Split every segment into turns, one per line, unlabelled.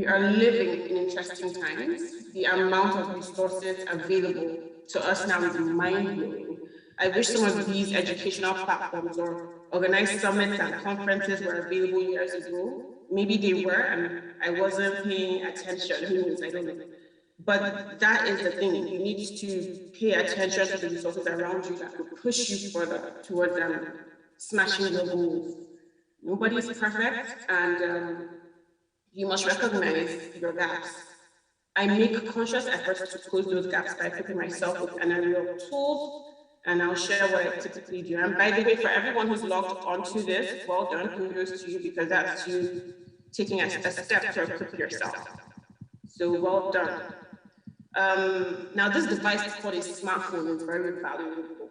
we are living in interesting times. The amount of resources available to us now is mind-blowing. I wish some of these educational platforms or organized summits and conferences were available years ago. Maybe they were, and I wasn't paying attention. Who knows? I don't know. But that is the thing. You need to pay attention to the resources around you that could push you further towards smashing your goals. Nobody is perfect, and you must recognize your gaps. I make conscious efforts to close those gaps by equipping myself with an array of tools, and I'll share what I typically do. And by the way, for everyone who's logged onto this, well done, kudos to you, because that's you taking a step to equip yourself. So well done. Now this device called a smartphone is very valuable,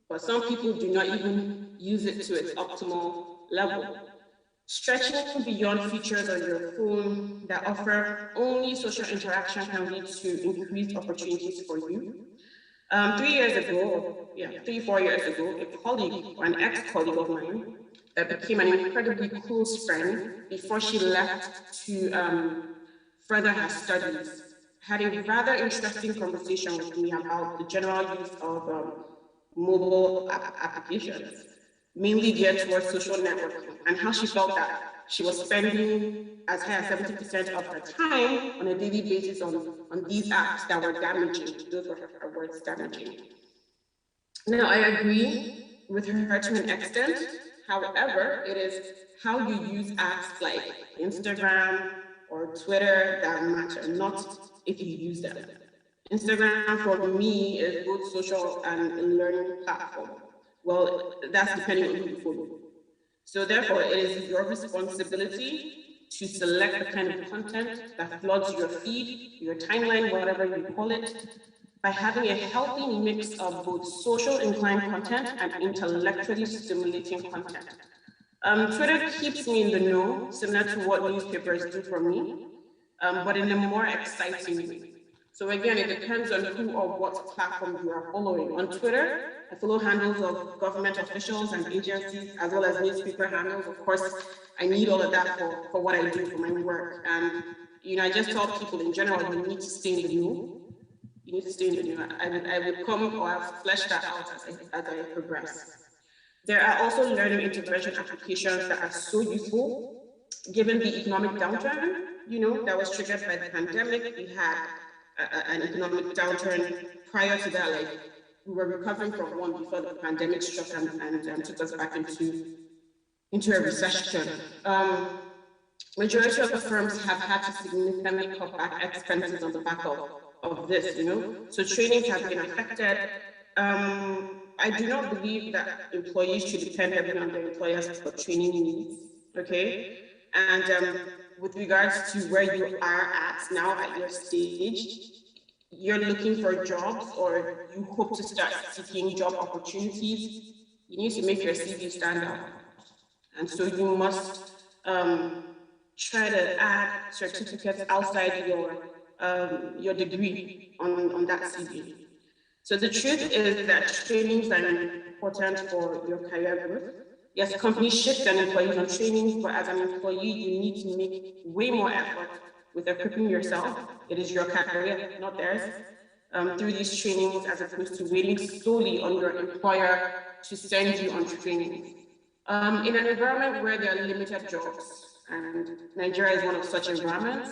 but some people do not even use it to its optimal level. Stretching beyond features on your phone that offer only social interaction can lead to increased opportunities for you. 3 years ago, 4 years ago, a colleague or an ex-colleague of mine that became an incredibly close friend before she left to further her studies had a rather interesting conversation with me about the general use of mobile applications, mainly geared towards social networking, and how she felt that she was spending as high as 70% of her time on a daily basis on these apps that were damaging. Those were her words, damaging. Now, I agree with her to an extent. However, it is how you use apps like Instagram or Twitter that matter, not if you use them. Instagram for me is both social and a learning platform. Well, that's depending on who you follow. So therefore, it is your responsibility to select the kind of content that floods your feed, your timeline, whatever you call it, by having a healthy mix of both social inclined content and intellectually stimulating content. Twitter keeps me in the know, similar to what newspapers do for me, but in a more exciting way. So again, it depends on who or what platform you are following. On Twitter, I follow handles of government officials and agencies, as well as newspaper handles. Of course, I need all of that for what I do for my work. And I just tell people in general, you need to stay in the know. You need to stay in the know. I would come, or I've fleshed that out as I progress. There are also learning intervention applications that are so useful, given the economic downturn, that was triggered by the pandemic. We had an economic downturn prior to that. Like, we were recovering from one before the pandemic struck and took us back into a recession. Majority of the firms have had to significantly cut back expenses on the back of this, So trainings have been affected. I do not believe that employees should depend heavily on their employers for training needs, okay? And with regards to where you are at now at your stage, you're looking for jobs or you hope to start seeking job opportunities, you need to make your CV stand out. And so you must try to add certificates outside your degree on that CV. So the truth is that trainings are important for your career growth. Yes, companies shift their employees on trainings, but as an employee, you need to make way more effort with equipping yourself. It is your career, not theirs, through these trainings, as opposed to waiting solely on your employer to send you on trainings. In an environment where there are limited jobs, and Nigeria is one of such environments,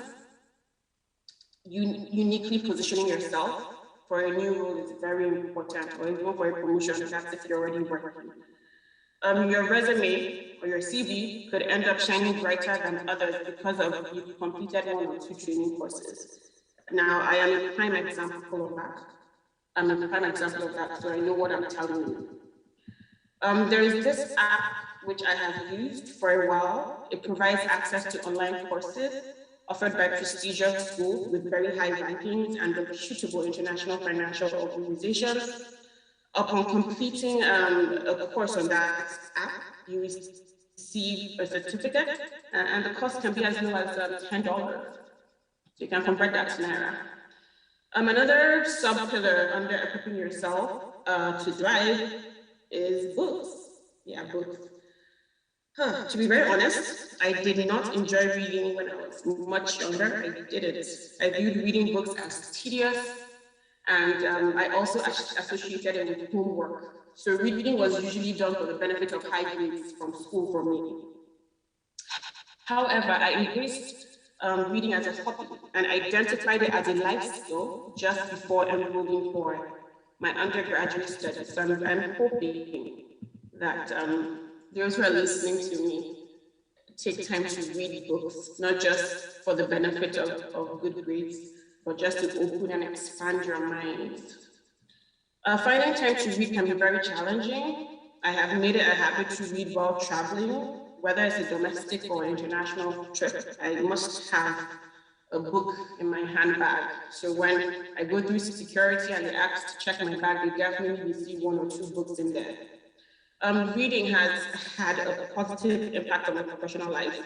uniquely positioning yourself for a new role is very important, or even for a promotion, that's if you're already working. Your resume or your CV could end up shining brighter than others because of you've completed 1 or 2 training courses. Now, I am a prime example of that. So I know what I'm telling you. There is this app which I have used for a while. It provides access to online courses offered by prestigious schools with very high rankings and reputable international financial organizations. Upon completing a course on that app, you receive a certificate, and the cost can be as low as $10. So you can convert that to Naira. Another sub-pillar under equipping yourself to thrive is books. Yeah, books. To be very honest, I did not enjoy reading when I was much younger. I didn't. I viewed reading books as tedious, and I also associated it with homework. So reading was usually done for the benefit of high grades from school for me. However, I embraced reading as a hobby and identified it as a life skill just before enrolling for my undergraduate studies. So I'm hoping that those who are listening to me take time to read books, not just for the benefit of good grades, but just to open and expand your mind. Finding time to read can be very challenging. I have made it a habit to read while traveling, whether it's a domestic or international trip. I must have a book in my handbag. So when I go through security and they ask to check my bag, they definitely will see 1 or 2 books in there. Reading has had a positive impact on my professional life.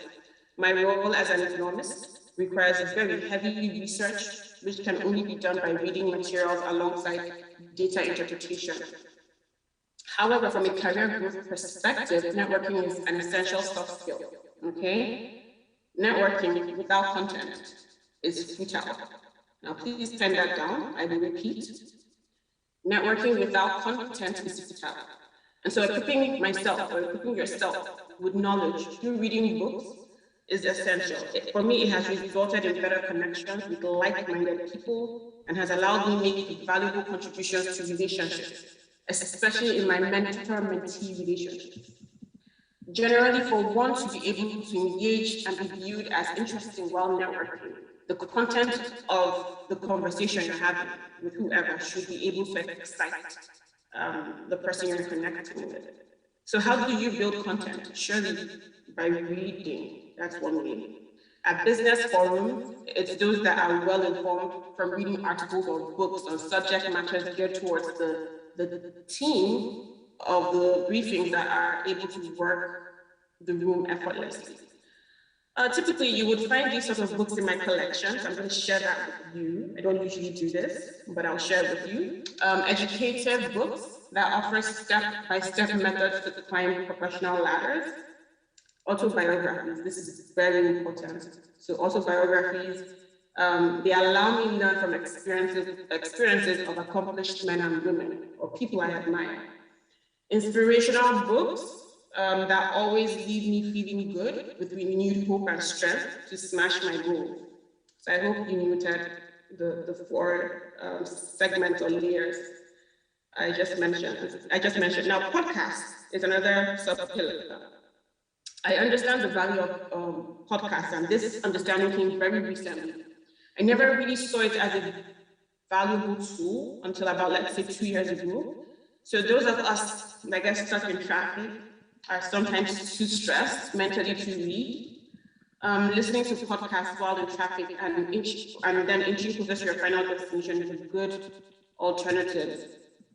My role as an economist requires a very heavy research, which can only be done by reading materials alongside data interpretation. However, from a career growth perspective, networking is an essential soft skill, okay? Networking without content is futile. Now, please pen that down. I will repeat. Networking without content is futile. And so equipping myself or equipping yourself with knowledge through reading books is essential. For me, it has resulted in better connections with like-minded people and has allowed me to make valuable contributions to relationships, especially in my mentor-mentee relationships. Generally, for one to be able to engage and be viewed as interesting while networking, the content of the conversation you're having with whoever should be able to excite the person you're connecting with. So how do you build content? Surely by reading, that's one way. At business forums, it's those that are well informed from reading articles or books on subject matters geared towards the team of the briefings that are able to work the room effortlessly. Typically, you would find these sort of books in my collections. I'm going to share that with you. I don't usually do this, but I'll share it with you. Educative books that offer step-by-step methods to climb professional ladders. Autobiographies, this is very important. So autobiographies, they allow me to learn from experiences of accomplished men and women or people I admire. Inspirational books that always leave me feeling good with renewed hope and strength to smash my goals. So I hope you noted the 4 segments or layers I just mentioned. Now, podcast is another sub-pillar. I understand the value of podcasts, and this understanding came very recently. I never really saw it as a valuable tool until about, let's say, 2 years ago. So those of us, I guess, stuck in traffic are sometimes too stressed mentally to read. Listening to podcasts while in traffic and then inching closer to your final destination is a good alternative.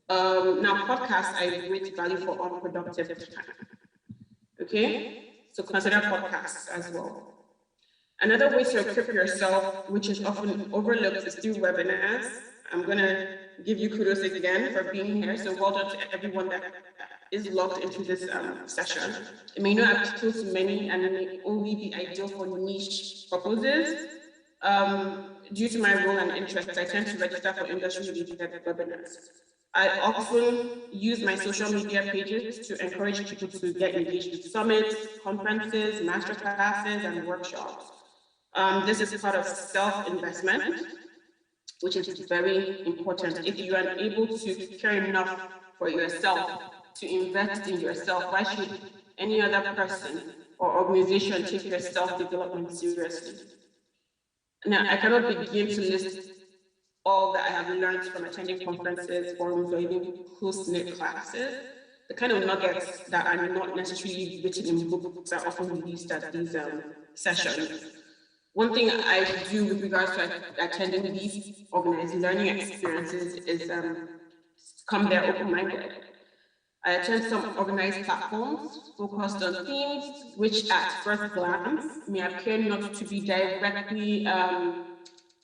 Now, podcasts I great value for unproductive time. Okay, so consider podcasts as well. Another way to equip yourself, which is often overlooked, is through webinars. I'm going to give you kudos again for being here. So well done to everyone that is logged into this session. It may not appeal to many and it may only be ideal for niche purposes. Due to my role and interest, I tend to register for industry-related webinars. I often use my social media pages to encourage people to get engaged with summits, conferences, masterclasses, and workshops. This is part of self-investment, which is very important. If you are able to care enough for yourself to invest in yourself, why should any other person or organization take your self-development seriously? Now, I cannot begin to list all that I have learned from attending conferences, forums, or even close-knit classes. The kind of nuggets that are not necessarily written in books are often released at these sessions. One thing I do with regards to attending these organized learning experiences is come there open-minded. I attend some organized platforms focused on themes which at first glance may appear not to be directly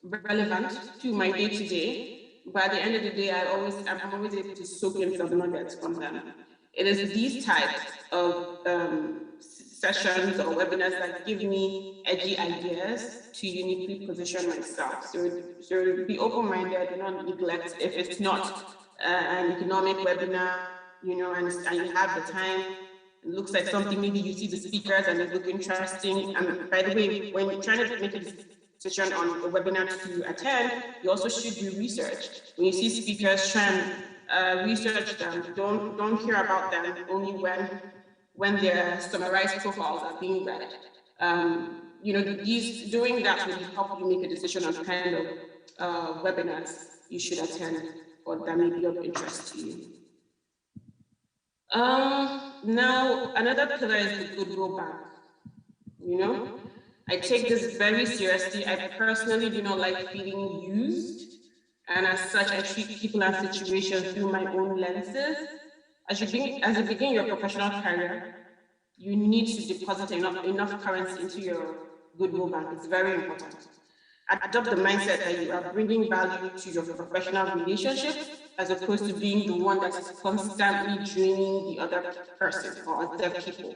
relevant to my day-to-day, but at the end of the day, I'm always able to soak in some nuggets from them. It is these types of sessions or webinars that give me edgy ideas to uniquely position myself. So be open-minded, do not neglect if it's not an economic webinar, you know, and you have the time. It looks like something, maybe you see the speakers and they look interesting. And by the way, when you're trying to make a decision on a webinar to attend, you also should do research. When you see speakers, try and research them. Don't hear about them only when their summarized profiles are being read. You know, doing that will help you make a decision on kind of webinars you should attend or that may be of interest to you. Now, another pillar is the goodwill bank. You know, I take this very seriously. I personally do not like feeling used, and as such, I treat people and situations through my own lenses. As you begin your professional career, you need to deposit enough currency into your goodwill bank. It's very important. Adopt the mindset that you are bringing value to your professional relationship as opposed to being the one that is constantly draining the other person or other people.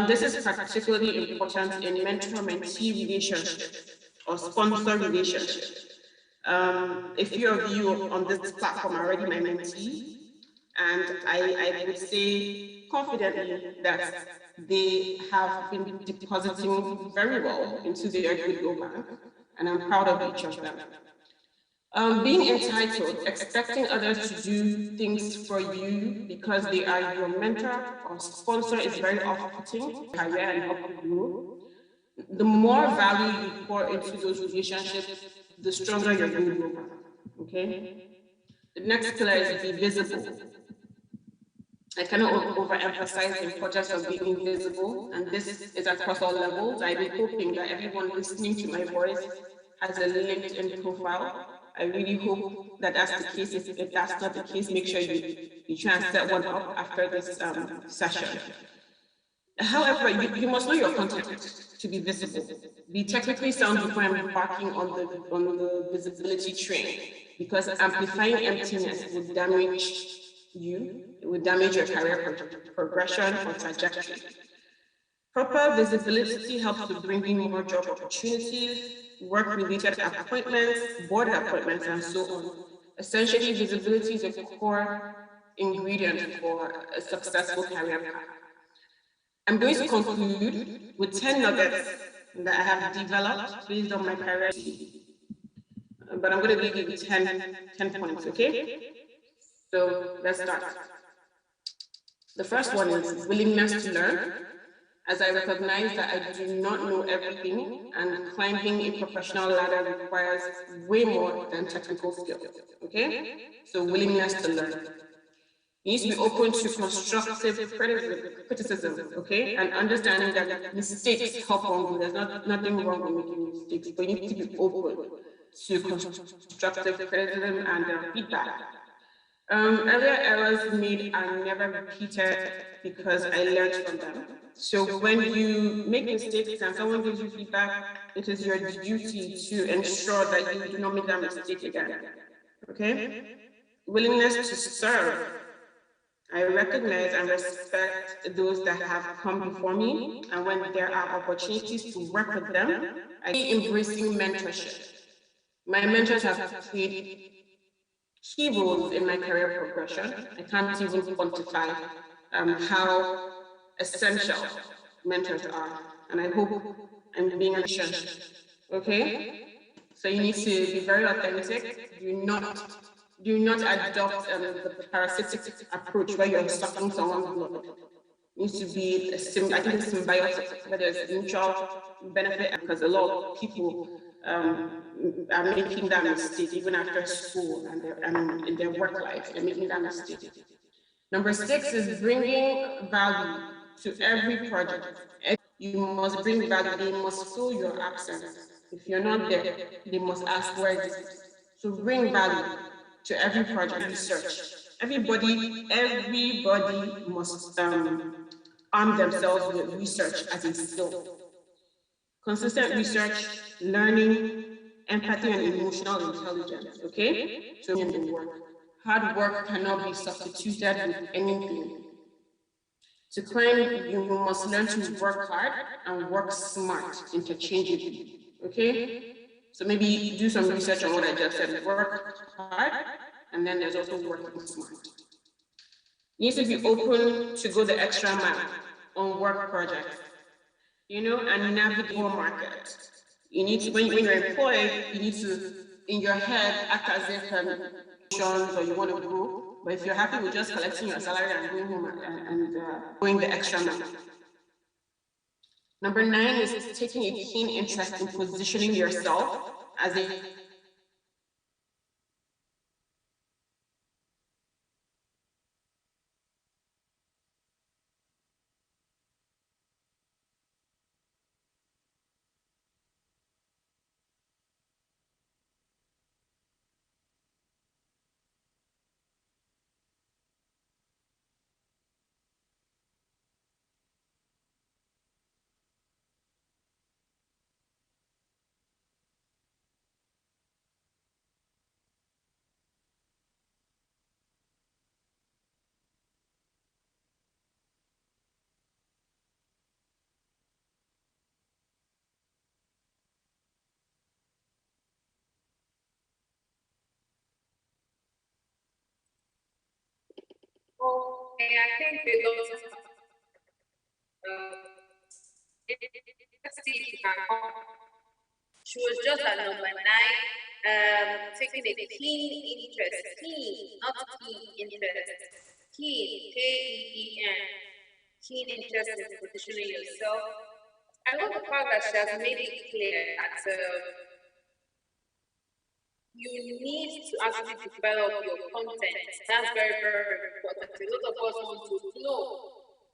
This is particularly important in mentor-mentee relationships or sponsor relationships. A few of you on this platform are already my mentee, and I would say confidently that they have been depositing very well into their goodwill bank, and I'm proud of each of them. Being entitled, expecting others to do things for you because they are your mentor or sponsor is very off-putting career and help you grow. The more value you pour into those relationships, the stronger your goodwill bank. Okay. The next pillar is be visible. I cannot overemphasize the importance of being visible, and this is across all levels. I'm hoping that everyone listening to my voice has a LinkedIn profile. I really hope that that's the case. If that's not the case, make sure you try and set one up after this session. However, you must know your content to be visible. Be technically sound before embarking on the visibility train, because amplifying emptiness will damage you. It will damage your career progression or trajectory. Proper visibility helps to bring in more job opportunities, work-related appointments, board appointments, and so on. Essentially, visibility is a core ingredient for a successful career path. I'm going to conclude with 10 nuggets that I have developed based on my career, but I'm going to give you 10 points, okay? So let's start. The first one is willingness to learn. As I recognize that I do not know everything, and climbing a professional ladder requires way more than technical skills, okay? So willingness to learn. You need to be open to constructive criticism, okay? And understanding that mistakes help on growth. There's nothing wrong with making mistakes, but you need to be open to constructive criticism and feedback. Earlier errors made are never repeated because I learned from them. So when you make mistakes and someone gives you feedback, it is your duty to ensure that you do not make that mistake again, okay? Willingness to serve. I recognize and respect those that have come before me, and when there are opportunities to work with them, I keep embracing mentorship. My mentors have played key roles in my career progression. I can't even quantify how essential mentors are, and I hope I'm being efficient. Okay, so you need to be very authentic. Do not adopt the parasitic approach where you're sucking someone's blood. It needs to be a symbiotic, where there's mutual benefit, because a lot of people are making that mistake even after school and in their work life. They're making that mistake. Number 6 is bringing value to every project. You must bring value. They must fill your absence. If you're not there, they must ask where is it. So bring value to every project. Research. Everybody must arm themselves with research as a skill. Consistent research, learning, empathy, and emotional intelligence, okay? So in the work. Hard work cannot be substituted with anything. To climb, you must learn to work hard and work smart interchangeably. Okay? So maybe do some research on what I just said. Work hard, and then there's also working smart. You need to be open to go the extra mile on work projects, and navigate the market. You need to, when you're employed, you need to, in your head, act as if or you want to grow. But if you're happy with just collecting your salary and going home and going the extra mile. Number 9 is taking a keen interest in positioning yourself as a
Okay, I think we lost. Let's see if you can come. She was just at number 9, taking a keen interest. Keen, not keen interest. Keen, K-E-E-N. Keen interest in positioning yourself. I love the fact that she has made it clear that you need to actually develop your content. That's very, very important. A lot of us want to flow,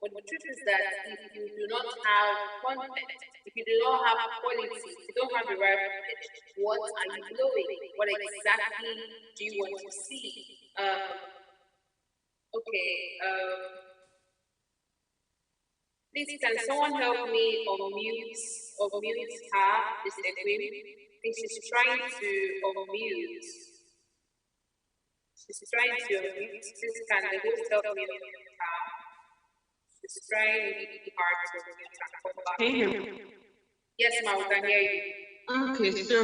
but the truth is that if you do not have content, if you do not have quality, if you don't have the right message, what are you flowing? What exactly do you want to see? Please, can someone help me unmute her, this Equim? I think she's trying to unmute. She's trying to unmute. Please, can the host help me unmute her? She's trying really hard to unmute her.
Can you hear me?
Yes, ma'am, we can hear you.
Okay, so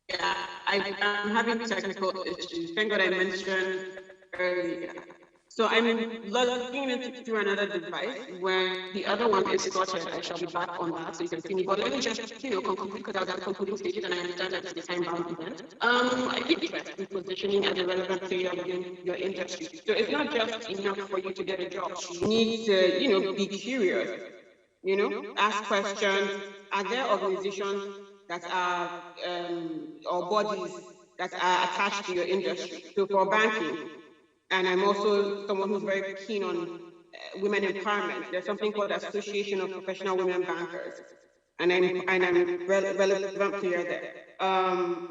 yeah, I'm having technical issues. Thank God I mentioned earlier. So I'm logging into through another device when the other one is sorted. I shall be back on that so you can see me. But let me just, conclude because I was at the concluding stages and I understand that it's a time-bound event. I think interest in positioning as a relevant player within your industry. So it's not just enough for you to get a job. You need to, be curious. Ask questions. Are there organizations that are or bodies that are attached to your industry? So for banking, and I'm also someone who's very keen on women empowerment. There's something called Association of Professional Women Bankers, and I'm relevant player there.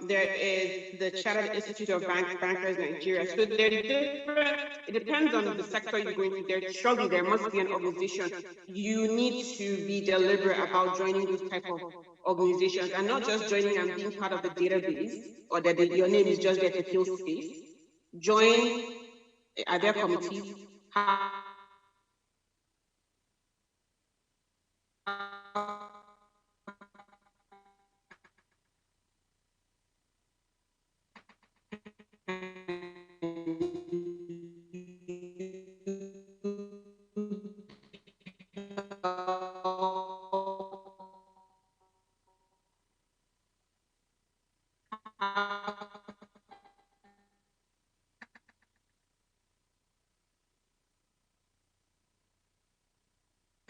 There is the Chartered Institute of Bankers Nigeria. So they're different. It depends on the sector you're going to. Surely there must be an organization. You need to be deliberate about joining those type of organizations and not just joining and being part of the database or that your name is just there to fill space. Join. Are there committees?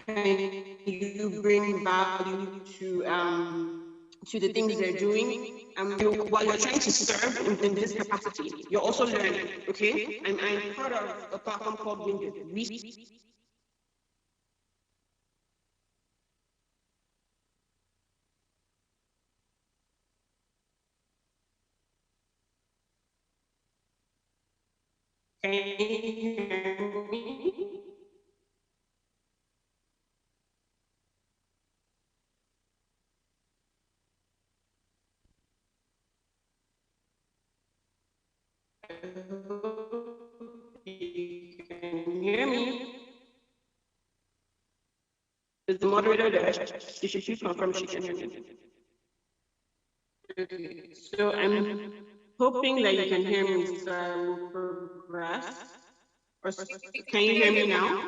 Can you bring value to the things they're doing? While you're trying to serve in this capacity, you're also learning. Okay, I'm part of a platform called Winged. Can you hear me? you hear me? Is the moderator there? She should please confirm she can hear me. Okay, so I'm hoping that you can hear me, so I will progress. Or can you hear me now?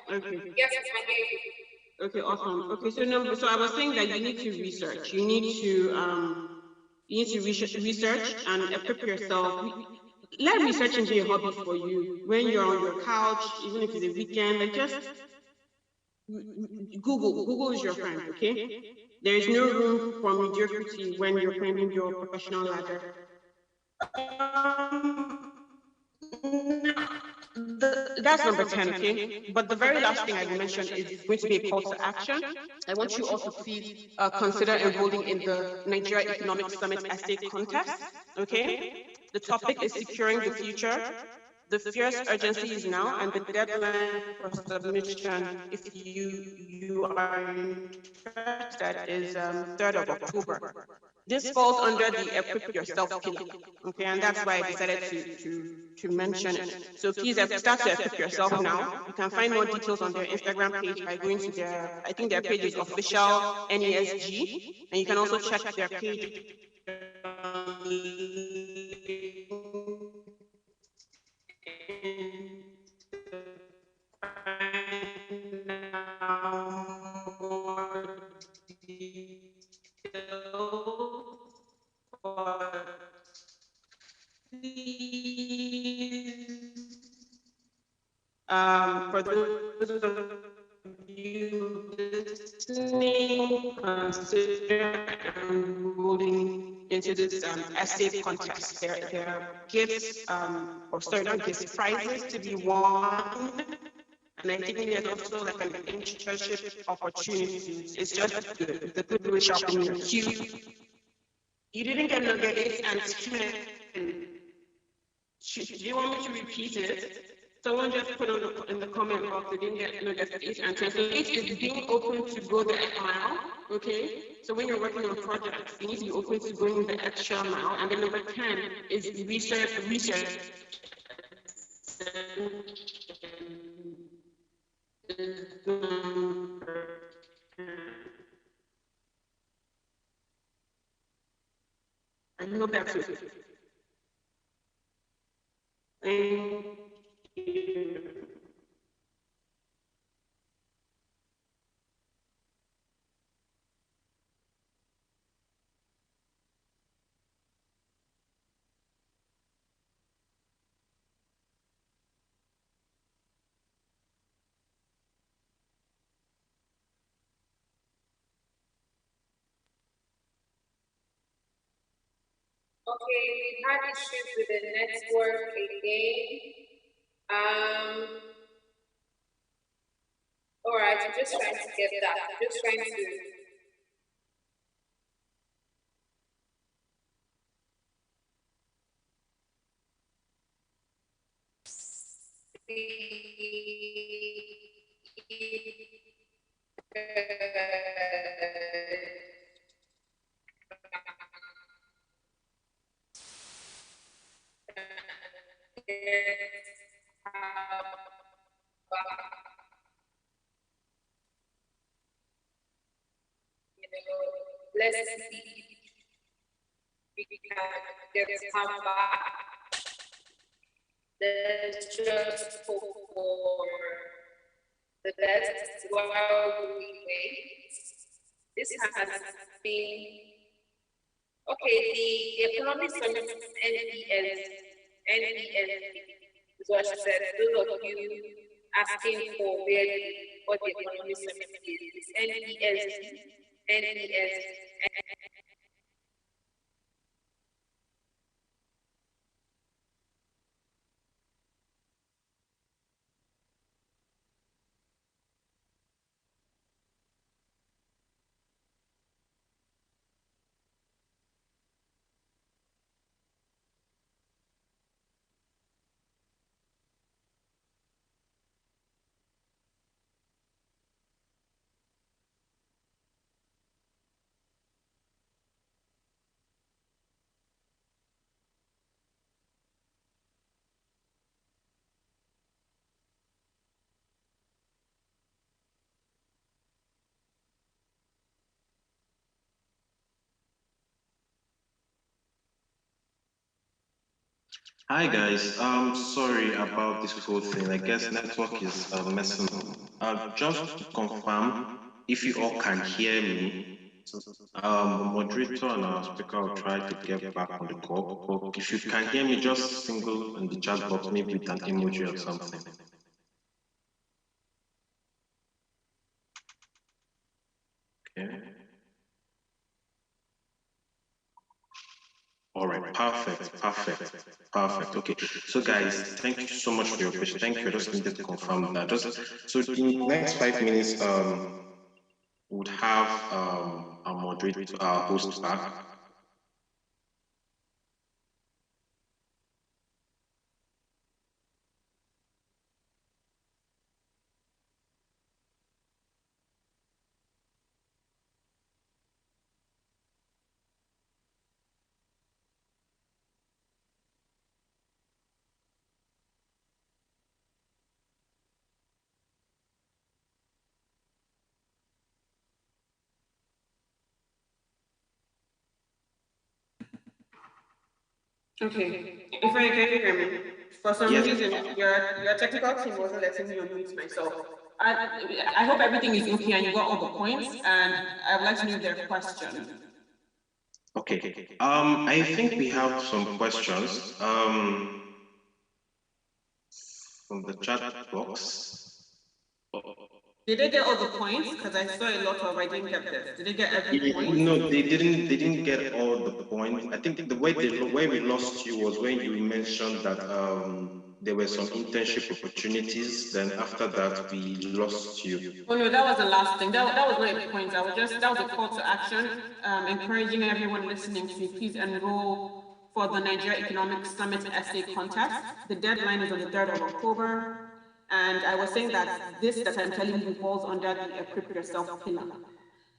Okay.
Yes, I can hear you.
Okay, awesome. Okay, so I was saying that you need to research. You need to research and equip yourself. Let researching be a hobby for you. When you're on your couch, even if it's a weekend, like just Google. Google is your friend, okay? There is no room for mediocrity when you're climbing your professional ladder. That's number 10, okay? But the very last thing I will mention is going to be a call to action. I want you also to please consider enrolling in the Nigeria Economic Summit Essay Contest, okay? The topic is securing the future. The fierce urgency is now, and the deadline for submission, if you are interested, is 3rd of October. This falls under the equip yourself pillar, okay, and that's why I decided to mention it. So please start to equip yourself now. You can find more details on their Instagram page by going to their, I think their page is official NESG, and you can also check their page. For those of you listening, consider enrolling into this essay contest. There are gifts, or sorry, not gifts, prizes to be won. And I think there's also like an internship opportunity. It's just good. It's a good way of sharpening your cue. You didn't get number 8 and 10. Do you want me to repeat it? Someone just put in the comment box, they didn't get nuggets 8 and 10. So 8 is being open to go the extra mile, okay? So when you're working on projects, you need to be open to going the extra mile. And then number 10 is research. I hope that's it. Thank you.
Okay, we've had issues with the network again. All right, I'm just trying to get that. I'm just trying to. Let's see if we can get some back. Let's just hope for the best while we wait. This has been okay. The economic summit NES is what she said. Those of you asking for what the economic summit is, NES.
Hi guys, sorry about this whole thing. I guess network is messing up. Just to confirm, if you all can hear me, the moderator and our speaker will try to get back on the call. But if you can hear me, just single in the chat box, maybe with an emoji or something. Okay. All right, perfect. Okay, so guys, thank you so much for your question. Thank you. I just needed to confirm that. So in the next 5 minutes, would have our moderator, our host back.
Okay, if I can hear me, for some reason, your technical team wasn't letting me unmute myself. I hope everything is okay and you got all the points, and I would like to know their question.
Okay, I think we have some questions from the chat box.
Did they get all the points? Because I saw a lot of I didn't get this. Did they get every point?
No, they didn't. They didn't get all the points. I think the way we lost you was when you mentioned that there were some internship opportunities. Then after that, we lost you.
Oh no, that was the last thing. That was not a point. That was a call to action, encouraging everyone listening to please enroll for the Nigeria Economic Summit essay contest. The deadline is on the 3rd of October. And I was saying that this that I'm telling you falls under the equip yourself pillar.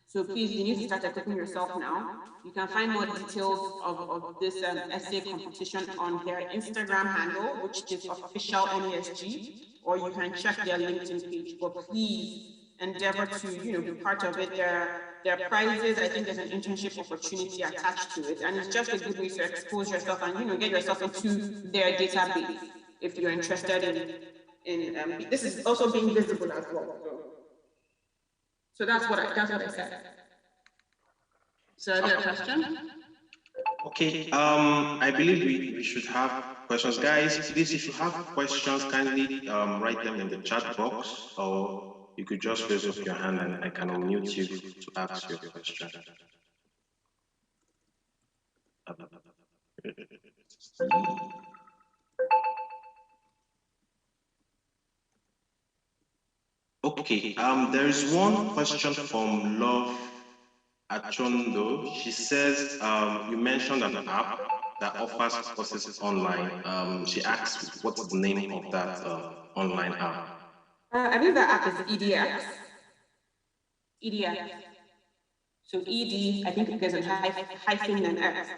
So please, you need to start equipping yourself now. You can find more details of this essay competition on their Instagram handle, which is official NESG, or you can check their LinkedIn page. But please endeavor to be part of it. There are prizes. I think there's an internship opportunity attached to it, and it's just a good way to expose yourself and get yourself into their database if you're interested in this is also being visible as well. So that's what I said. So are there questions?
Okay, I believe we should have questions. Guys, please, if you have questions, kindly write them in the chat box, or you could just raise up your hand and I can unmute you to ask your question. Okay, there is one question from Love Achondo. She says, you mentioned an app that offers courses online. She asks, what's the name of that online app?
I believe that app is EDX. EDX. So ED, I think there's a hyphen and X.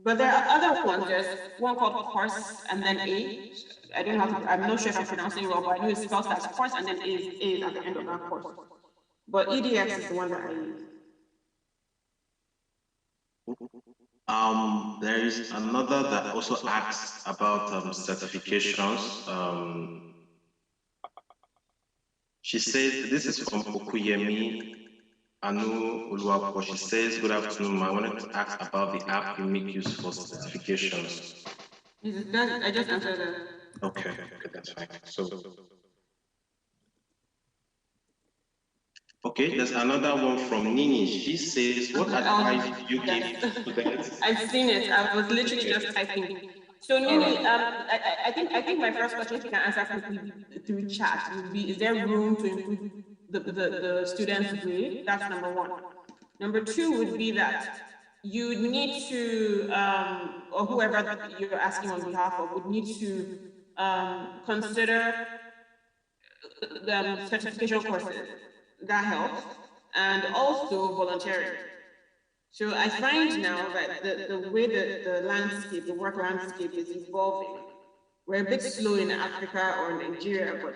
But there are other ones. There's one called course and then A. I don't know how to, I'm not sure if I'm pronouncing it well, but I know it's spelled as course and then A at the end of that course. But EDX is the one that I use.
There is another that also asks about certifications. She says, this is from Okuyemi Anu Uluwapo. She says, good afternoon. I wanted to ask about the app you make use for certifications.
I just answered that.
Okay, that's fine. So, okay, there's another one from Nini. She says, what advice do you give to students?
I've seen it. I was literally just typing. So Nini, I think my first question, if you can answer quickly through chat, would be: is there room to improve the students' grade? That's number one. Number two would be that you need to, or whoever you're asking on behalf of, would need to consider the certification courses. That helps, and also volunteering. So I find now that the way the landscape, the work landscape is evolving, we're a bit slow in Africa or Nigeria, but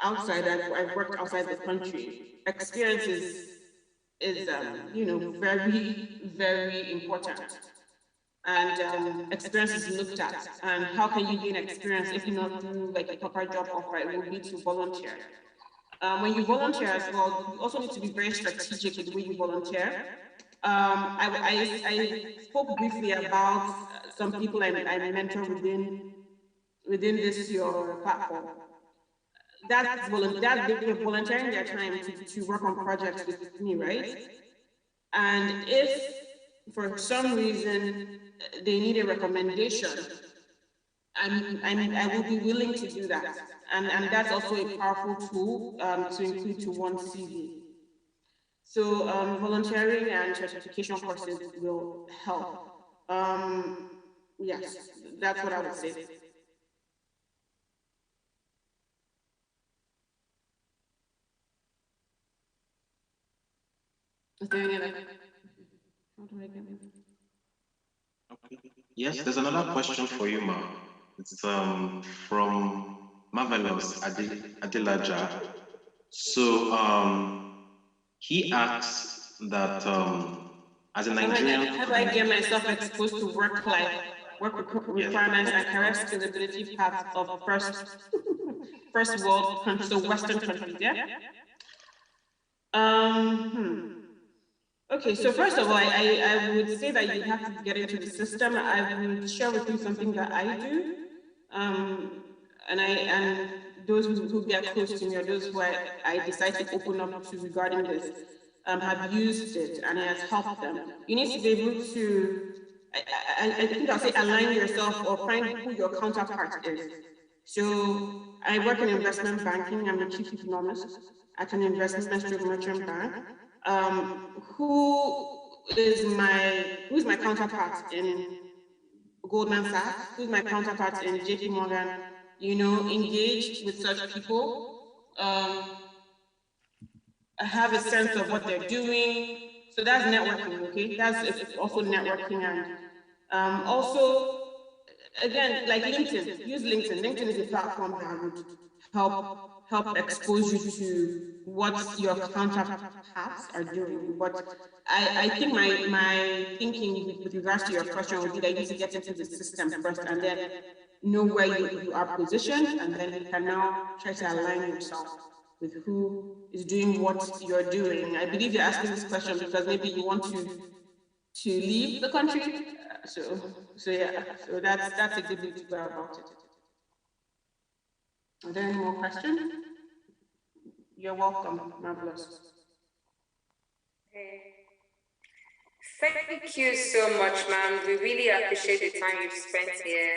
outside, I've worked outside the country. Experience is very, very important. and experience is looked at. And how can you gain experience if not through like a proper job offer? It would be to volunteer. When you volunteer as well, you also need to be very strategic with the way you volunteer. I spoke briefly about some people I mentor within this your platform. They're volunteering their time to work on projects with me, right? And if for some reason they need a recommendation, I will be willing to do that. And that's also a powerful tool to include to one's CV. So volunteering and certification courses will help. Yes, that's what I would say. Is there any other? How do I get it?
Okay. Yes, there's another question for you, Ma. It's from Marvelous Adilaja. So he asks that as a Nigerian,
how do I get myself exposed to work requirements and career scalability paths of first world countries, so Western countries, yeah? Okay, so first of all, I would say that you have to get into the system. I would share with you something that I do, and those who get close to me or those who I decide to open up to regarding this have used it and it has helped them. You need to be able to, I think I'll say align yourself or find who your counterpart is. So I work in investment banking. I'm the chief economist at an investment merchant bank. Who's my counterpart in Goldman Sachs? Who's my counterpart in JP Morgan? You know, engage with such people. Have a sense of what they're doing. So that's networking, okay? That's also networking. And also, again, like LinkedIn, use LinkedIn. LinkedIn is a platform that would help expose you to what your counterparts are doing. But I think my thinking with regards to your question would be that you need to get into the system first and then know where you are positioned, and then you can now try to align yourself with who is doing what you're doing. I believe you're asking this question because maybe you want to leave the country. So yeah, so that's a good way to go about it. Are there any more questions? You're welcome, Marvelous.
Thank you so much, ma'am. We really appreciate the time you've spent here.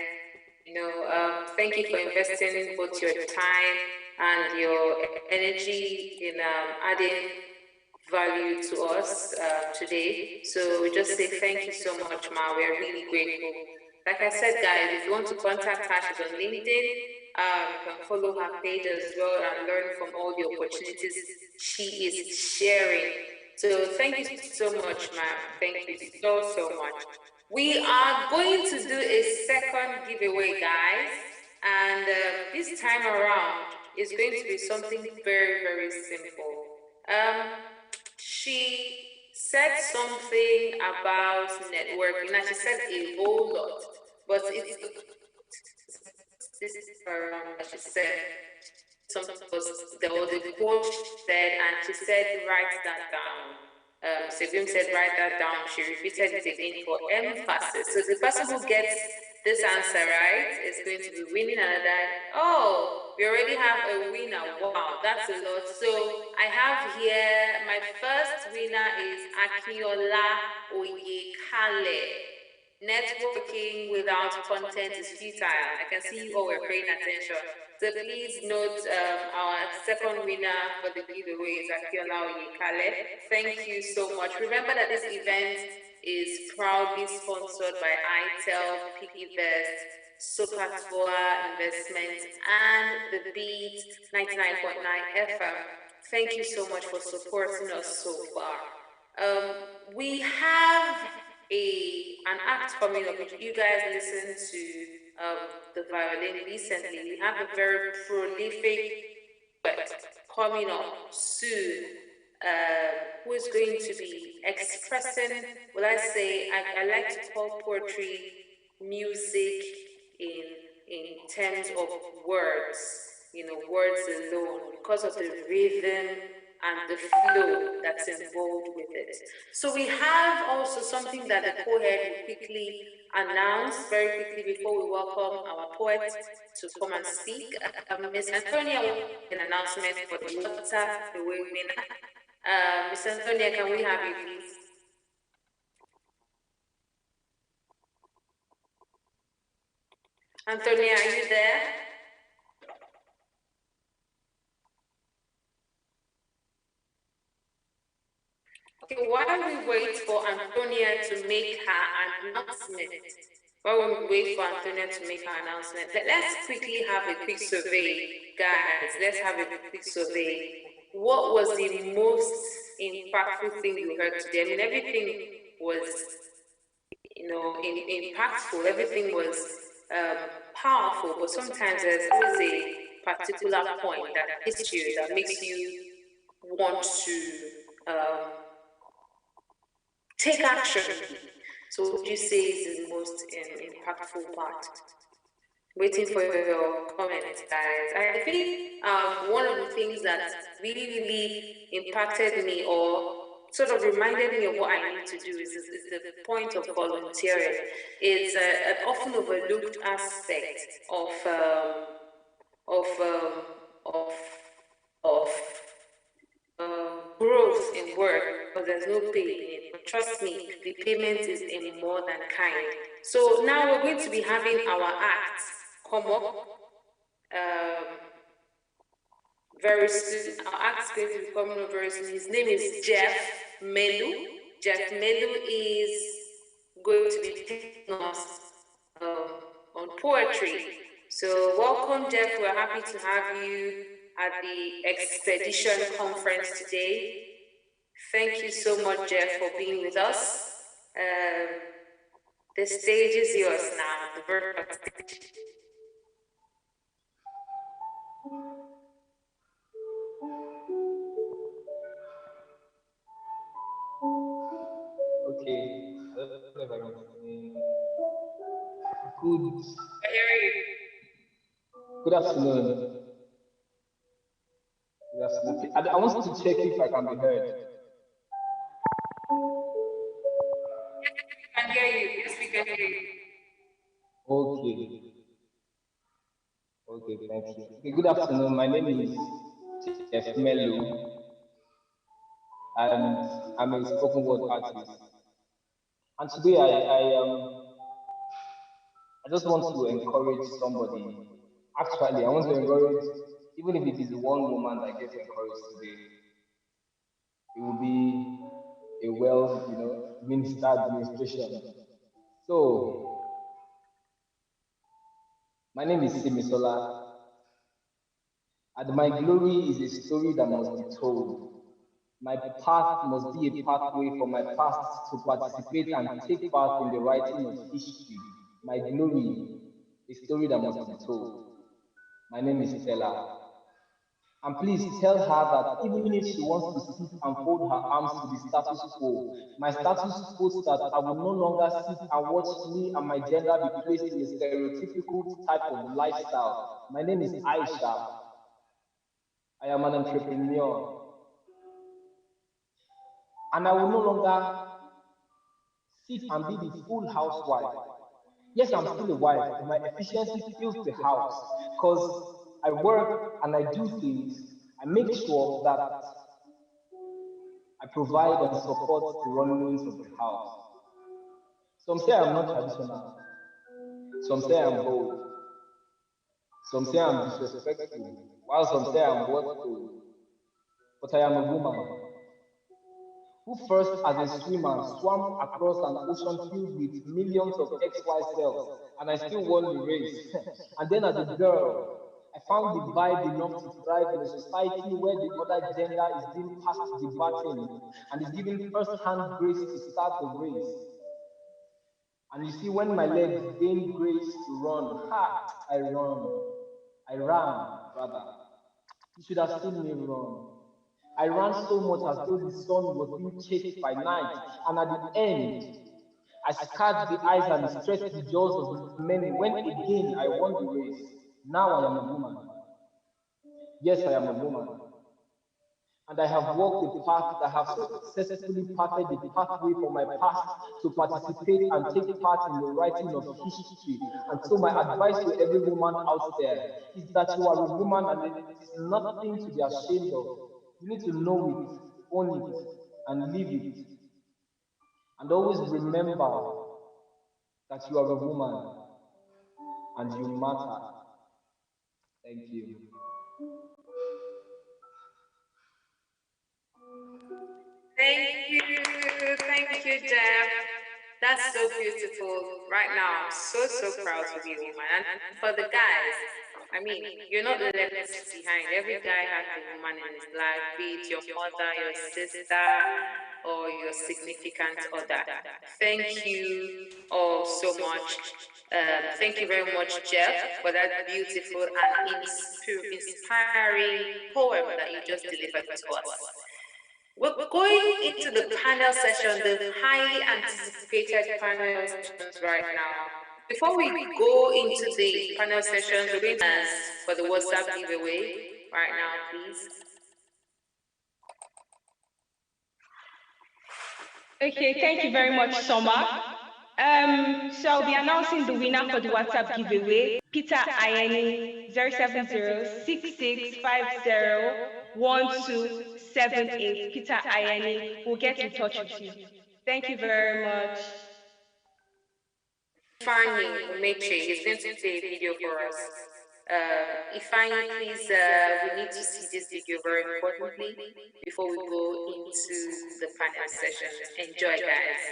You know, thank you for investing both your time and your energy in adding value to us today. So we just say thank you so much, Ma. We are really grateful. Like I said, guys, if you want to contact her, she's on LinkedIn. You can follow her page as well and learn from all the opportunities she is sharing. So thank you so much, ma'am. Thank you so much. We are going to do a second giveaway, guys. And this time around is going to be something very, very simple. She said something about networking. Now, she said a whole lot, but it's this around that she said something there was a quote she said, and she said, write that down. Sebim said, write that down. She repeated it again for emphasis. So the person who gets this answer right is going to be winning another. Oh, we already have a winner. Wow, that's a lot. So I have here, my first winner is Akiola Oyekale. Networking without content is futile. I can see you all were paying attention. So please note our second winner for the giveaway is Akiola Oyekale. Thank you so much. Remember that this event is proudly sponsored by ITEL, PiggyVest, Sopatoa Investment, and the Beat 99.9 FM. Thank you so much for supporting us so far. We have an act coming up. If you guys listen to the violin recently, we have a very prolific poet coming up soon. who is going to be expressing, will I say, I like to call poetry music in terms of words, words alone, because of the rhythm and the flow that's involved with it. So we have also something that the co-head will quickly announce very quickly before we welcome our poet to come and speak. Ms. Antonia will make an announcement for the water away winner. Ms. Antonia, can we have you, please? Antonia, are you there? Okay, while we wait for Antonia to make her announcement, let's quickly have a quick survey, guys. Let's have a quick survey. What was the most impactful thing you heard today? I mean, everything was, impactful. Everything was powerful, but sometimes there's always a particular point that hits you, that makes you want to take action. So what would you say is the most impactful part? Waiting for your comments, guys. I think one of the things that really impacted me, or sort of reminded me of what I need to do, is the point of volunteering. It's an often overlooked aspect of growth in work, because there's no pay in it. But trust me, the payment is in more than kind. So now we're going to be having our acts come up very soon. Our act's going to be coming up very soon. His name is Jeff Melu. Jeff Melu is going to be taking us on poetry. So welcome, Jeff. We're happy to have you at the Expedition Conference today. Thank you so much, Jeff, for being with us. The stage is yours now, the virtual stage.
Okay. Good afternoon. Good afternoon. I want to check if I can be heard.
I can hear you. Yes, we can hear you.
Okay. Okay, thank you. Okay, good afternoon. My name is Jeff Melu, and I'm a spoken word artist. And today I just want to encourage somebody. Actually, I want to encourage, even if it is one woman that gets encouraged today, it will be a well, administration. So, my name is Simisola, and my glory is a story that must be told. My path must be a pathway for my past to participate and take part in the writing of history. My glory, a story that must be told. My name is Stella. And please tell her that even if she wants to sit and fold her arms to the status quo, my status quo that I will no longer sit and watch me and my gender be placed in a stereotypical type of lifestyle. My name is Aisha. I am an entrepreneur. And I will no longer sit and be the full housewife. Yes, I'm still a wife, but my efficiency fills the house because I work and I do things. I make sure that I provide and support the runnings of the house. Some say I'm not traditional. Some say I'm bold. Some say I'm disrespectful, while some say I'm worthful. But I am a woman who first as a swimmer swam across an ocean filled with millions of XY cells, and I still won the race. And then as a girl, I found the vibe enough to thrive in a society where the other gender is being past the baton and is given first-hand grace to start the race. And you see, when my legs gain grace to run, I run. I ran, rather. You should have seen me run. I ran so much as though the sun was being chased by night, and at the end, I scarred the eyes and stretched the jaws of many when again I won the race. Now I am a woman. Yes, I am a woman. And I have walked the path that have successfully parted the pathway for my past to participate and take part in the writing of history. And so my advice to every woman out there is that you are a woman and it is nothing to be ashamed of. You need to know it, own it, and live it. And always remember that you are a woman and you matter. Thank you.
Thank you, Jeff. That's so beautiful. Right now, I'm so proud to be a woman. And for the guys, I mean, you're not left behind. Every guy has a woman in his life, be it your mother, your sister, or your significant other. Thank you all so much. Thank you very much, Jeff, for that beautiful and inspiring poem that you just delivered to us. We're going into the panel session, the highly anticipated panel sessions right now. Before we go into the panel sessions, we're going to ask for the WhatsApp giveaway right now, please.
Okay, thank you very much, Soma. So I'll be announcing the winner for the WhatsApp giveaway, Peter Ayeni, 070-6650-1278. Peter Ayeni will get in touch with you. Thank you very much.
Ifeanyi Umeche is going to play a video for us. Ifeanyi, please, we need to see this video very importantly before we go into the panel session. Enjoy, guys.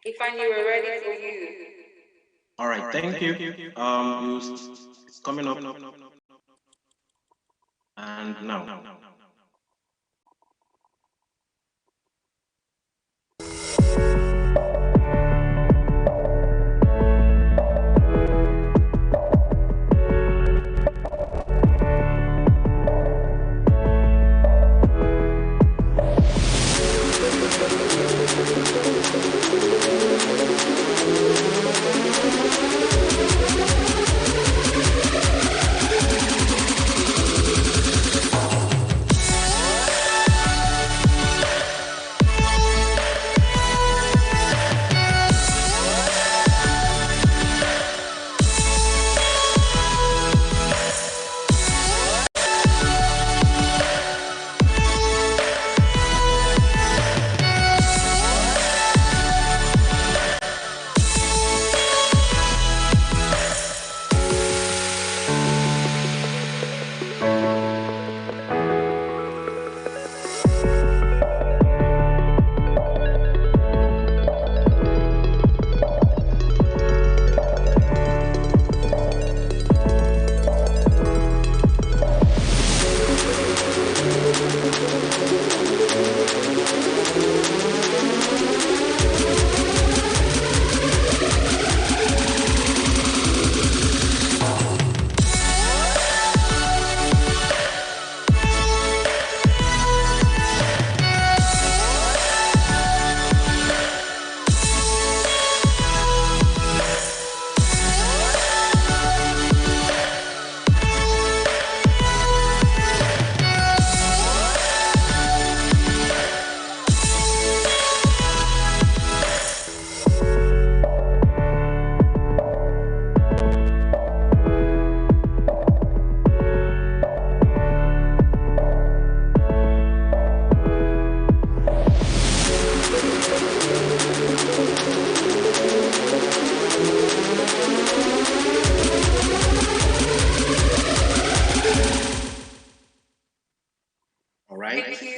Ifeanyi, we're ready for you.
All right, thank you. It's coming up. And now.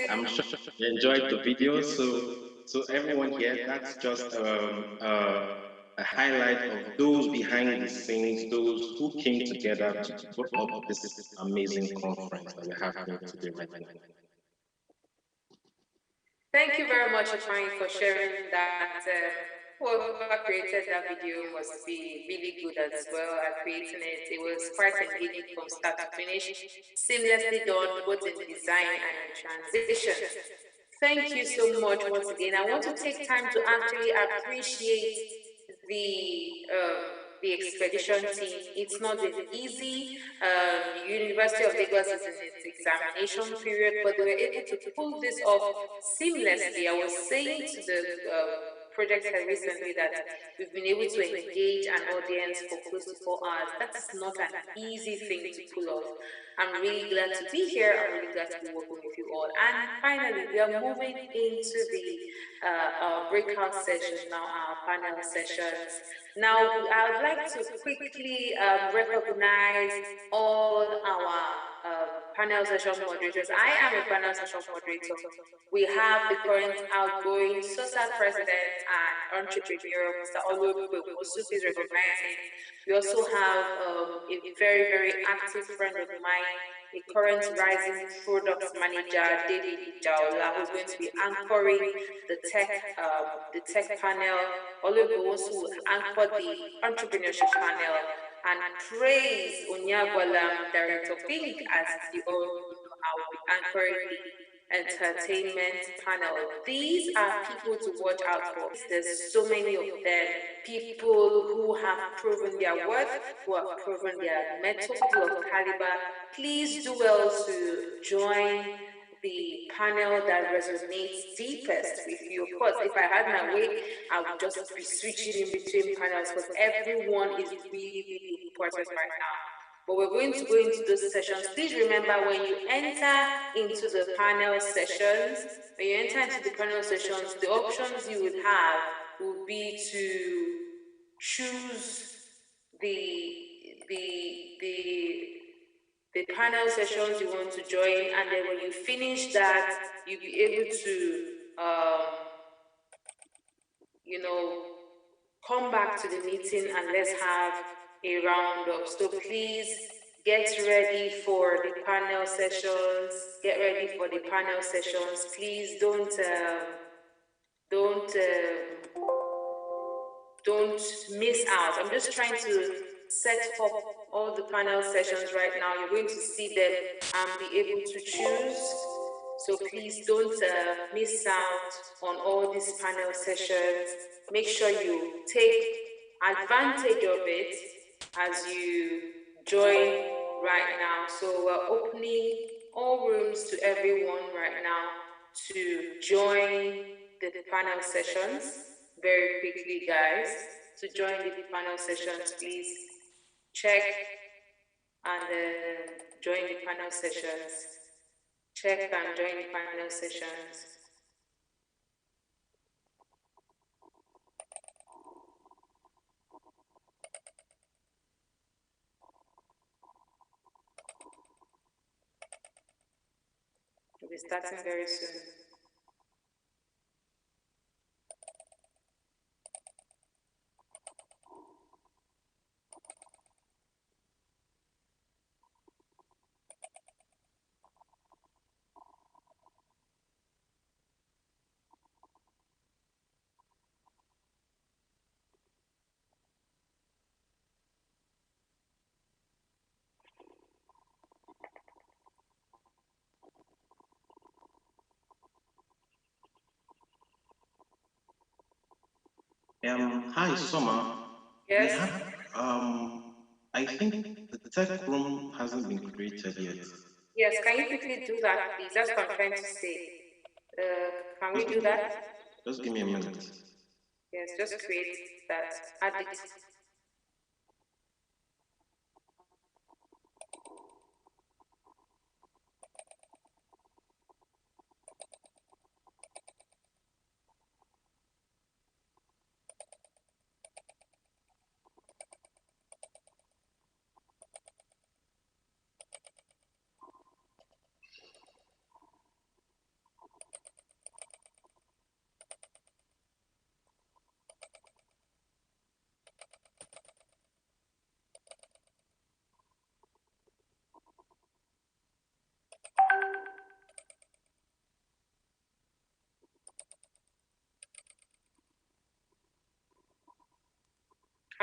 I'm sure you enjoyed the video. So everyone here, that's just a highlight of those behind the scenes, those who came together to put up this amazing conference that we're having today right now.
Thank you very much, Ifeanyi, for sharing that whoever created that video must be really good as well at creating it. It was quite engaging from start to finish, seamlessly done both in design and in transition. Thank you so much once again. I want to take time to actually appreciate the expedition team. It's not been easy. University of Lagos is in its examination period, but they were able to pull this off seamlessly. I was saying to the project head recently that we've been able to engage an audience for close to 4 hours. That's not an easy thing to pull off. I'm really glad to be here. I'm really glad to be working with you all. And finally, we are moving into the breakout sessions now, our panel sessions. Now, I would like to quickly recognize all our panel session moderators. I am a panel session moderator. We have the current outgoing SOSA president and entrepreneur, Mr. Oluwebe Osu, please recognize him. We also have a very, very active friend of mine, a current rising products manager, David Ijaola, who's going to be anchoring the tech panel. Oluwebe Osu will anchor the entrepreneurship panel, and praise Onyagwala, Director Pink, as you all know, how we anchor the entertainment panel. These are people to watch out for. There's so many of them. People who have proven their worth, who have proven their mettle, people of caliber. Please do well to join the panel that resonates deepest with you. Of course, if I had my way, I would just be switching in between panels because everyone is really, really important right now. But we're going to go into those sessions. Please remember, when you enter into the panel sessions, the options you would have would be to choose the panel sessions you want to join, and then when you finish that, you'll be able to, come back to the meeting and let's have a round up. So please get ready for the panel sessions. Get ready for the panel sessions. Please don't miss out. I'm just trying to set up all the panel sessions right now. You're going to see them and be able to choose. So please don't miss out on all these panel sessions. Make sure you take advantage of it as you join right now. So we're opening all rooms to everyone right now to join the panel sessions. Very quickly, guys, to join the panel sessions, please check and join the panel sessions. Check and join the panel sessions. We'll be starting very soon.
Hi, Summer.
Yes?
I think the tech room hasn't been created yet.
Yes, can you quickly do that, please? That's what I'm trying to say. Can we do that?
Just give me a minute.
Yes, just create that. Add it.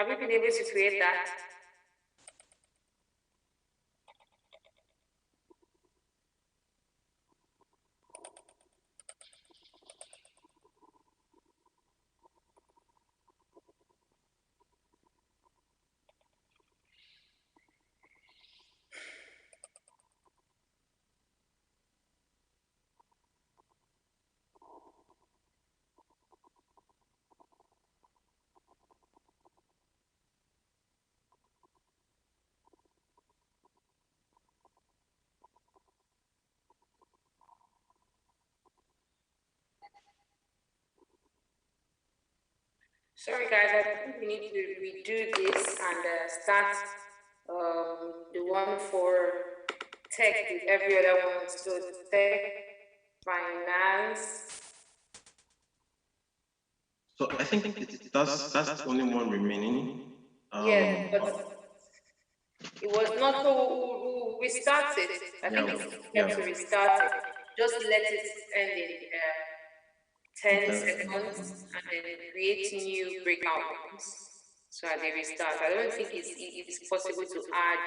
Have you been able to create that? Sorry guys, I think we need to redo this and start the one for tech with every other one. So tech, finance.
So I think that's the only one remaining.
Yeah, but it was not so we restarted. I think it's have to restart it. Just let it end in 10 seconds and then create new breakout rooms. So at the restart, I don't think it's possible to add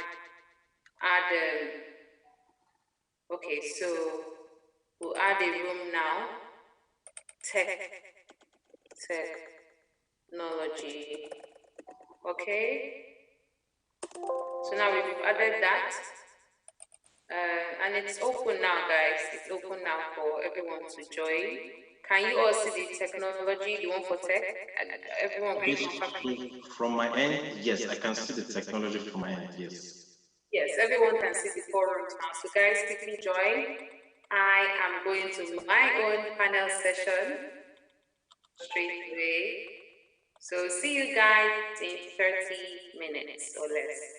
okay, so we'll add a room now. Technology. Okay. So now we've added that. And it's open now, guys. It's open now for everyone to join. Can you all see the technology, the one for tech? Everyone, can you confirm?
From my end, yes, I can see the technology from my end, yes.
Yes, everyone can see the forums now. So guys, quickly join. I am going to my own panel session straight away. So see you guys in 30 minutes or less.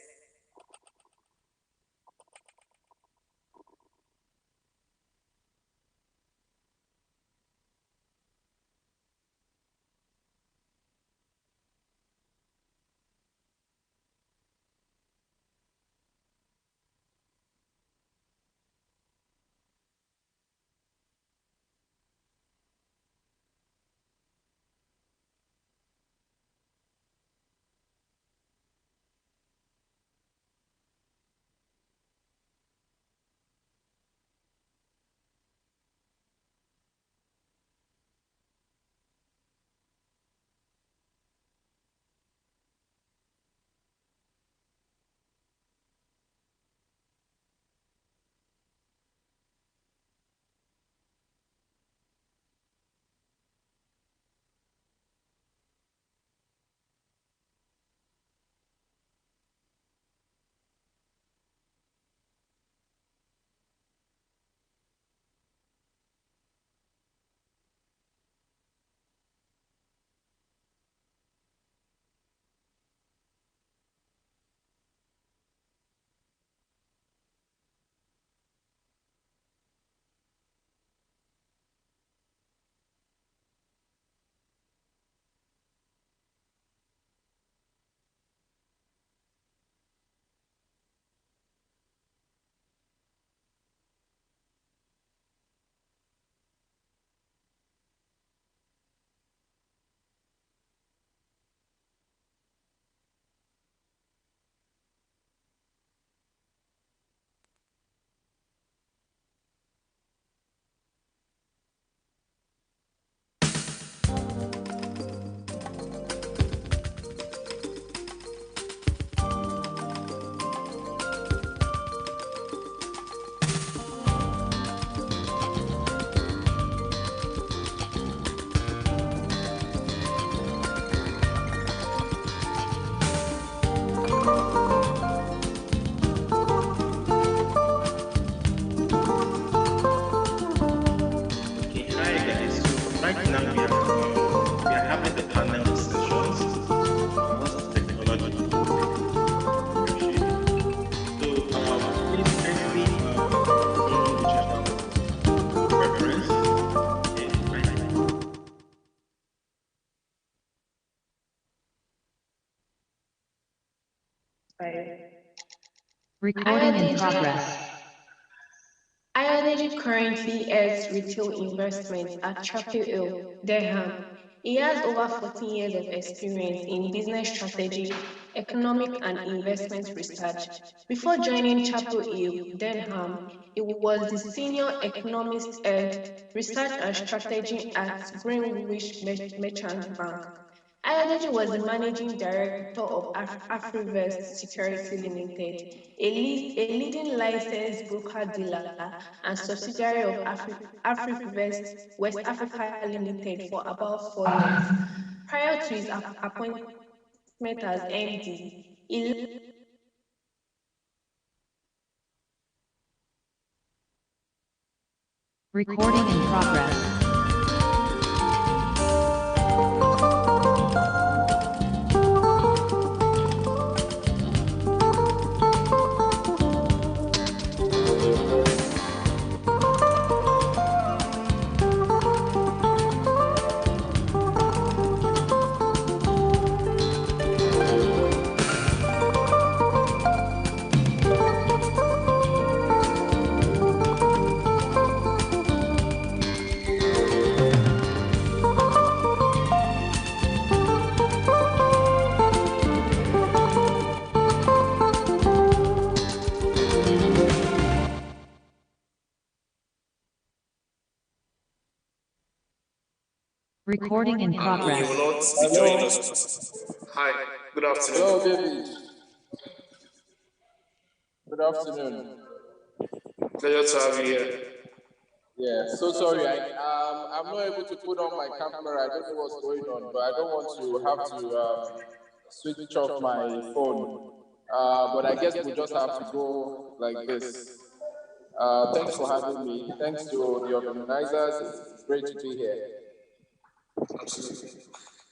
Recording in progress.
IONG currently has retail investment at Chapel Hill, Durham, He has over 14 years of experience in business strategy, economic and investment research. Before joining Chapel Hill, Denham, he was the senior economist head, research and strategy at Greenwich Merchant Bank. Ayodeji was the managing director of Afrivest Security Limited, a leading licensed broker-dealer and subsidiary of Afrivest West Africa Limited for about 4 years. Prior to his appointment as MD, he
Recording in progress. Recording in
He
progress.
will not be joining us. Hi, good afternoon.
Hello, David. Good afternoon.
Pleasure to have you here.
Yeah, so sorry. I'm not able to put on my camera. I don't know what's going on, but I don't want to have to switch off my phone. But I guess we'll just have to go like this. Thanks for having me. Thanks to the organizers. It's great to be here.
Absolutely.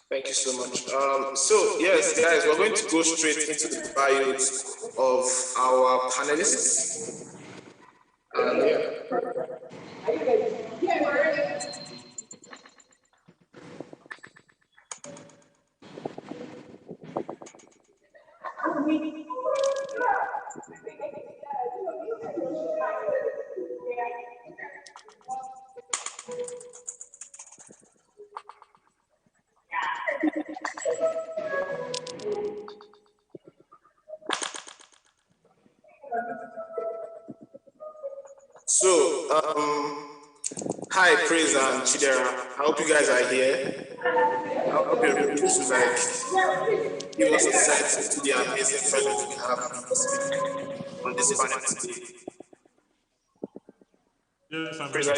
Thank you so much. So, yes, guys, we're going to go straight into the bios of our panelists. And yeah. So, hi, Praise and Chidera. I hope you guys are here. I hope you're ready to give us insight into the amazing fellows we have on this panel today. Praise,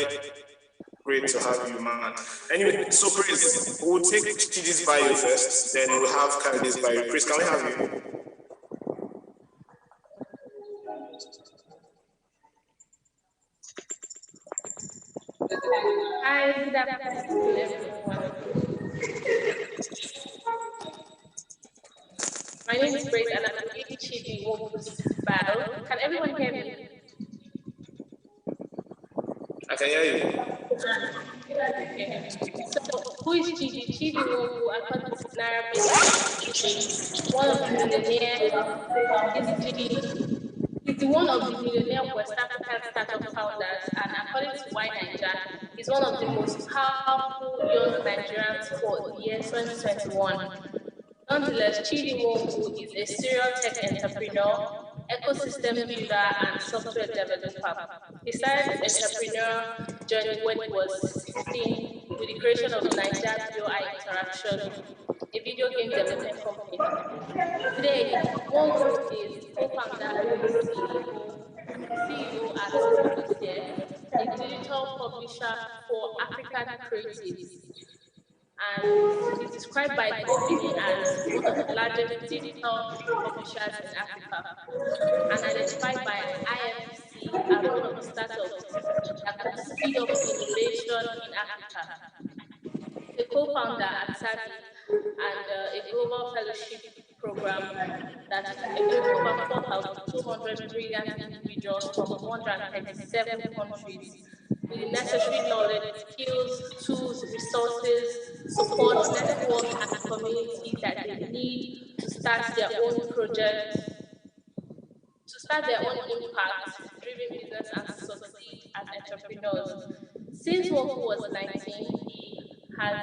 great to have you, man. Anyway, so Praise, we'll take Chidi's bio first, then we'll have Kandi's bio. Praise, can we have you?
Hi, good afternoon, everyone. My name is Grace, and I'm reading Chidi Nwobu's bio. Can everyone hear me?
I can hear you.
Okay. So, who is Chidi? Chidi Nwobu, according to Naira, is one of the millionaire. He's one of the millionaire West African startup founders, and according to Y Naija, he's one of the most powerful young Nigerians for the year 2021. Nonetheless, Chidi Nwobu is a serial tech entrepreneur, ecosystem builder, and software developer. He started his entrepreneurial journey when he was 16 with the creation of Nigeria UI Interaction, a video game development company. Today, Nwobu is co-founder and CEO at Publishare, a digital publisher for African creatives. And is described by company as one of the largest digital publishers in Africa, and identified by IFC as one of the startups that could speed up innovation in Africa. A co-founder at Savi and a global fellowship program that equips over 4,200 brilliant individuals from 137 countries with the necessary knowledge, skills, tools, resources, support, network, and community that they need to start their own projects, to start their own impact-driven business and succeed as entrepreneurs. Since Nwobu was 19, he has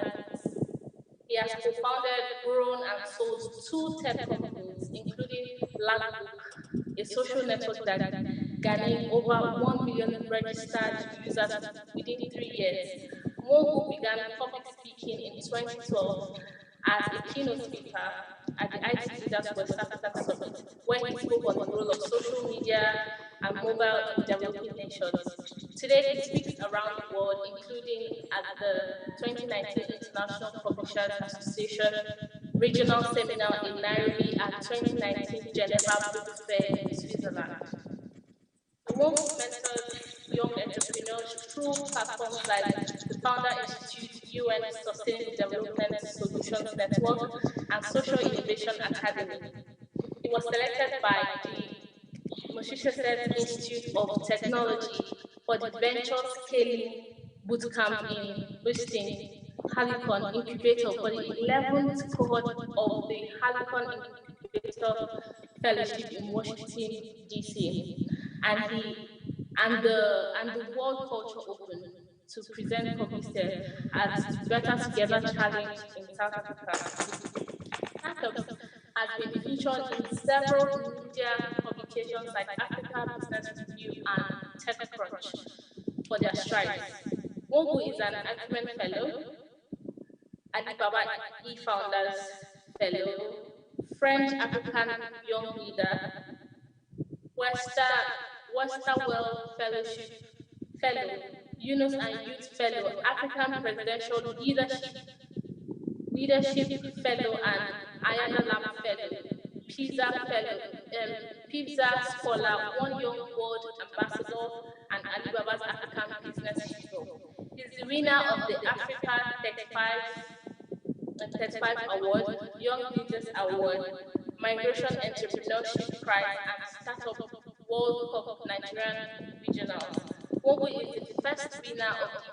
He has co-founded, grown, and sold 2 tech companies, including Blackbook, a social network that garnered over 1 million registered users within 3 years. Mogu began public speaking in 2012 as a keynote speaker at the IT Leaders West Africa Summit, where he spoke on the role of social media and mobile in developing nations. Today, he speaks around the world, including at the 2019 International Publishers Association Regional Seminar in Nairobi and 2019 Geneva Book Fair in Switzerland. Mogu mentors young entrepreneurs through platforms like the Founder Institute, UN Sustainable Development Solutions Network, and Social Innovation Academy. He was selected by the Massachusetts Institute of Technology for the Venture Scaling Bootcamp in Houston, Halicon Incubator for the 11th cohort of the Halicon Incubator Fellowship in Washington, D.C. And the World Culture Open to present publicity at the Better Together Challenge in South Africa. Startups has been featured in several media publications like Africa Business Review and TechCrunch for their strides. Mogu is an Acumen Fellow, Alibaba E-Founders Fellow, French African Young Leader, Westerwell Fellowship Fellow, Yunus and Youth Fellow, African Presidential Leadership Fellow, and Ayana Lam Fellow, PISA Scholar, One Young World Ambassador, and Alibaba's African Business Hero. He's the winner of the Africa 35 Award, Young Leaders Award, Migration Entrepreneurship Prize, and Startup World Cup Nigerian Regionals. Mogu is the first winner of the